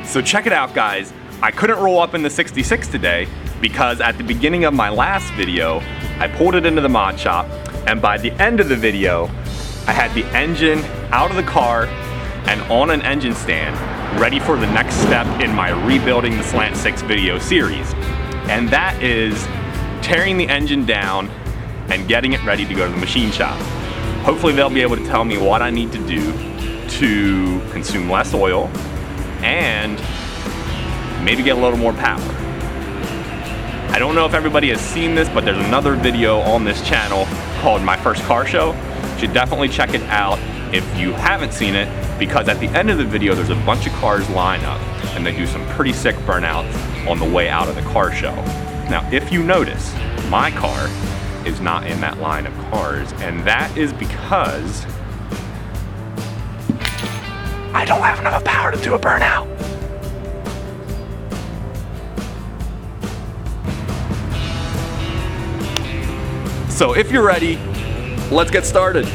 So check it out, guys. I couldn't roll up in the 66 today because at the beginning of my last video, I pulled it into the mod shop, and by the end of the video, I had the engine out of the car and on an engine stand, ready for the next step in my rebuilding the Slant 6 video series. And that is tearing the engine down and getting it ready to go to the machine shop. Hopefully they'll be able to tell me what I need to do to consume less oil and maybe get a little more power. I don't know if everybody has seen this, but there's another video on this channel called My First Car Show. You should definitely check it out if you haven't seen it, because at the end of the video there's a bunch of cars line up and they do some pretty sick burnouts on the way out of the car show. Now if you notice, my car is not in that line of cars, and that is because I don't have enough power to do a burnout. So if you're ready, let's get started.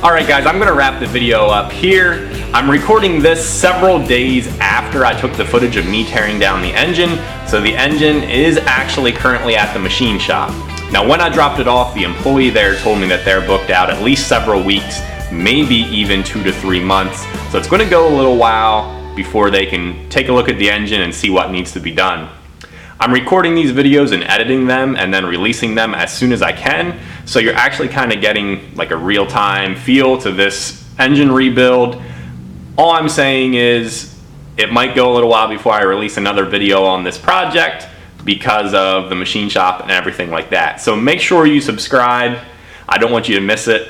Alright guys, I'm gonna wrap the video up here. I'm recording this several days after I took the footage of me tearing down the engine, so the engine is actually currently at the machine shop. Now when I dropped it off, the employee there told me that they're booked out at least several weeks, maybe even 2 to 3 months. So it's gonna go a little while before they can take a look at the engine and see what needs to be done. I'm recording these videos and editing them and then releasing them as soon as I can. So you're actually kind of getting like a real-time feel to this engine rebuild. All I'm saying is it might go a little while before I release another video on this project because of the machine shop and everything like that. So make sure you subscribe. I don't want you to miss it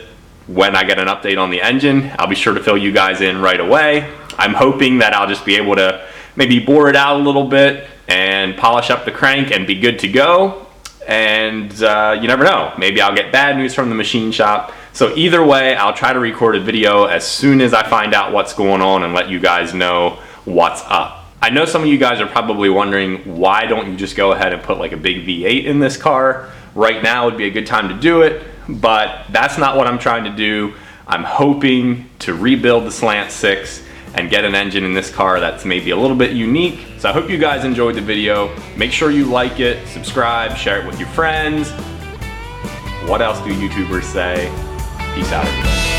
when I get an update on the engine. I'll be sure to fill you guys in right away. I'm hoping that I'll just be able to maybe bore it out a little bit and polish up the crank and be good to go. And you never know, maybe I'll get bad news from the machine shop. So either way, I'll try to record a video as soon as I find out what's going on and let you guys know what's up. I know some of you guys are probably wondering, why don't you just go ahead and put like a big V8 in this car? Right now would be a good time to do it, but that's not what I'm trying to do. I'm hoping to rebuild the Slant 6 and get an engine in this car that's maybe a little bit unique. So I hope you guys enjoyed the video. Make sure you like it, subscribe, share it with your friends. What else do YouTubers say? Peace out, everybody.